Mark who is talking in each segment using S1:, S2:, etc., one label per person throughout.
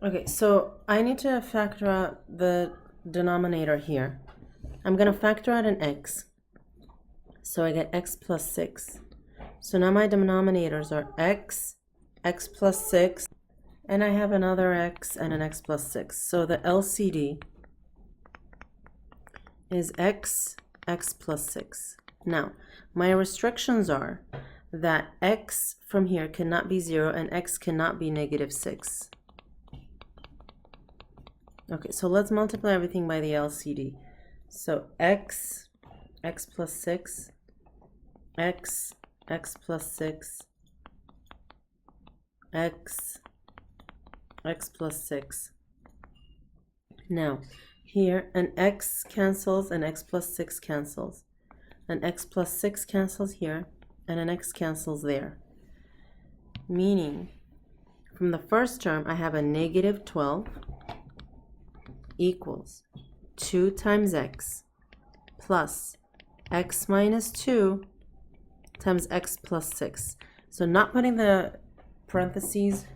S1: Okay, so I need to factor out the denominator here. I'm going to factor out an x. So I get x plus 6. So now my denominators are x, x plus 6, and I have another x and an x plus 6. So the LCD is x, x plus 6. Now, my restrictions are that x from here cannot be 0 and x cannot be negative 6. Okay, so let's multiply everything by the LCD. So x, x plus 6, x, x plus 6, x, x plus 6. Now, here an x cancels and x plus 6 cancels. An x plus 6 cancels here and an x cancels there. Meaning, from the first term, I have a negative 12 equals 2 times x plus x minus 2 times x plus 6. So not putting the parentheses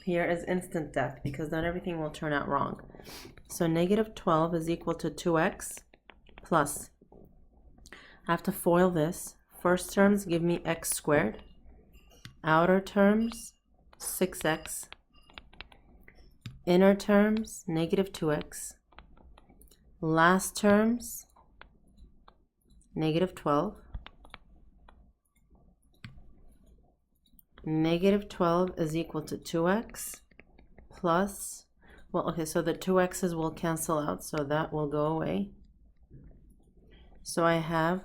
S1: here is instant death because then everything will turn out wrong. So negative 12 is equal to 2x plus, I have to FOIL this. First terms give me x squared. Outer terms, 6x. Inner terms, negative 2x. Last terms, negative 12. Negative 12 is equal to 2x plus, well, okay, so the 2x's will cancel out, so that will go away. So I have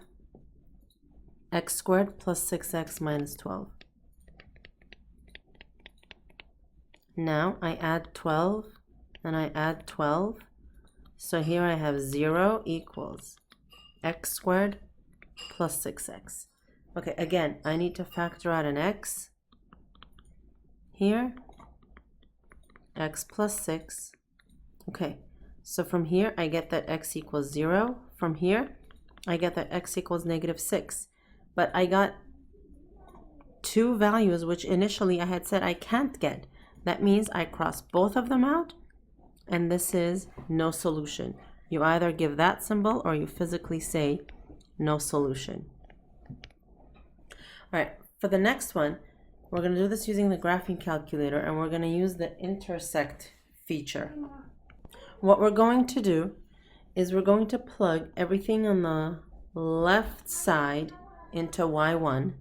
S1: x squared plus 6x minus 12. Now I add 12 and I add 12. So here I have 0 equals x squared plus 6x. Okay, again, I need to factor out an x. Here, x plus 6. Okay, so from here I get that x equals 0. From here, I get that x equals negative 6. But I got two values which initially I had said I can't get. That means I cross both of them out, and this is no solution. You either give that symbol or you physically say no solution. All right, for the next one, we're going to do this using the graphing calculator, and we're going to use the intersect feature. What we're going to do is we're going to plug everything on the left side into y1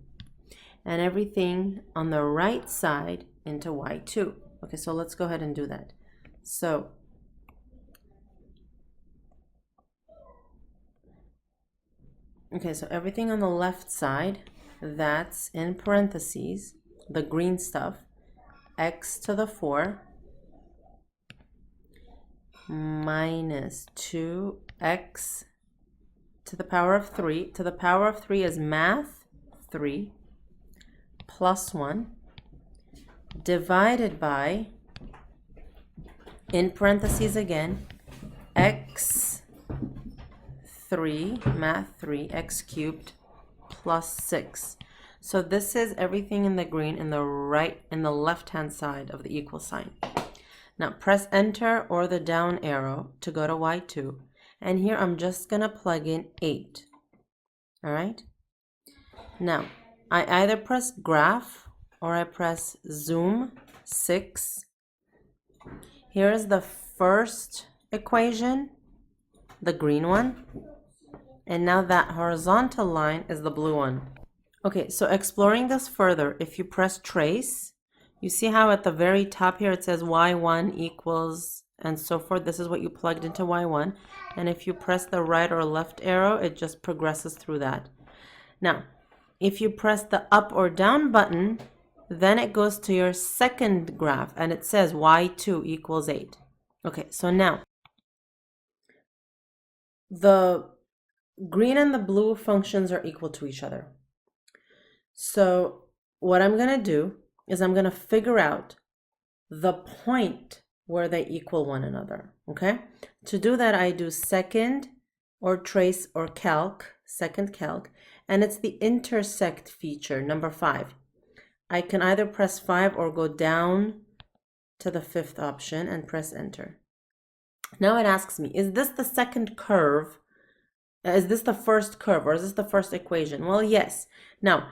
S1: and everything on the right side into y2. Okay, so let's go ahead and do that. So everything on the left side, that's in parentheses, the green stuff, x to the 4 minus 2x to the power of 3. To the power of 3 is math, 3, plus 1, divided by, in parentheses again, x 3, math 3, x cubed plus 6. So this is everything in the green in the left-hand side of the equal sign. Now press enter or the down arrow to go to y2. And here I'm just going to plug in 8. All right. Now I either press graph or I press zoom 6. Here is the first equation, the green one. And now that horizontal line is the blue one. Okay, so exploring this further, if you press trace, you see how at the very top here it says y1 equals and so forth. This is what you plugged into y1. And if you press the right or left arrow, it just progresses through that. Now, if you press the up or down button, then it goes to your second graph and it says y2 equals 8. Okay, so now the green and the blue functions are equal to each other. So what I'm going to do is I'm going to figure out the point where they equal one another, okay? To do that, I do second or trace or calc, second calc, and it's the intersect feature, number 5. I can either press 5 or go down to the fifth option and press enter. Now it asks me, is this the second curve? Is this the first curve or is this the first equation? Well, yes. Now,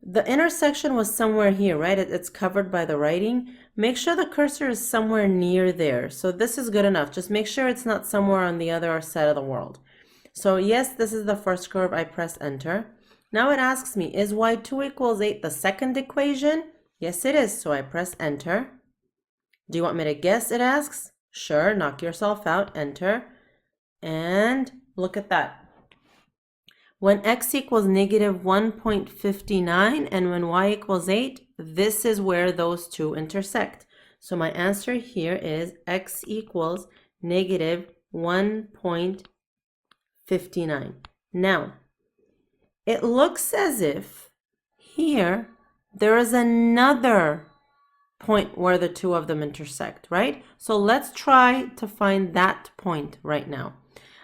S1: the intersection was somewhere here, right? It's covered by the writing. Make sure the cursor is somewhere near there. So this is good enough. Just make sure it's not somewhere on the other side of the world. So yes, this is the first curve. I press enter. Now it asks me, is y2 equals 8 the second equation? Yes, it is. So I press enter. Do you want me to guess, it asks? Sure, knock yourself out, enter. And look at that. When x equals negative 1.59 and when y equals 8, this is where those two intersect. So my answer here is x equals negative 1.59. Now, it looks as if here there is another point where the two of them intersect, right? So let's try to find that point right now.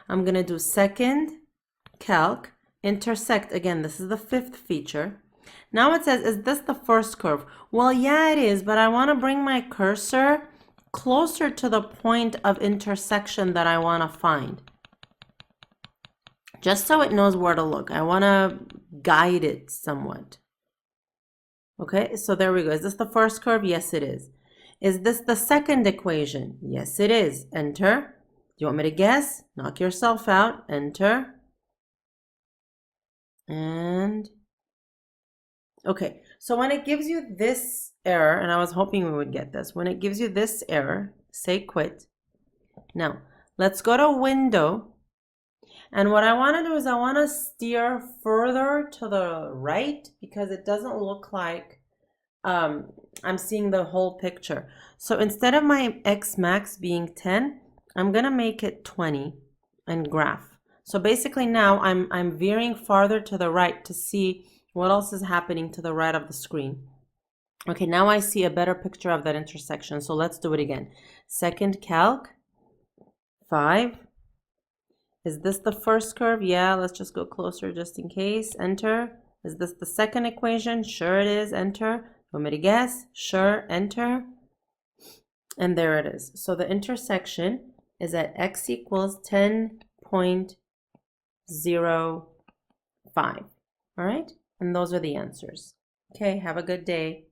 S1: I'm going to do second calc, intersect. Again, this is the fifth feature. Now it says, is this the first curve? Well, yeah, it is, but I want to bring my cursor closer to the point of intersection that I want to find. Just so it knows where to look. I want to guide it somewhat. Okay, so there we go. Is this the first curve? Yes, it is. Is this the second equation? Yes, it is. Enter. Do you want me to guess? Knock yourself out. Enter. And okay, so when it gives you this error, and I was hoping we would get this, when it gives you this error, say quit. Now, let's go to window. And what I want to do is I want to steer further to the right because it doesn't look like I'm seeing the whole picture. So instead of my x max being 10, I'm going to make it 20 and graph. So basically now I'm veering farther to the right to see what else is happening to the right of the screen. Okay, now I see a better picture of that intersection. So let's do it again. Second calc, 5. Is this the first curve? Yeah, let's just go closer just in case. Enter. Is this the second equation? Sure it is. Enter. Want me to guess? Sure. Enter. And there it is. So the intersection is at x equals 10.05. All right? And those are the answers. Okay, have a good day.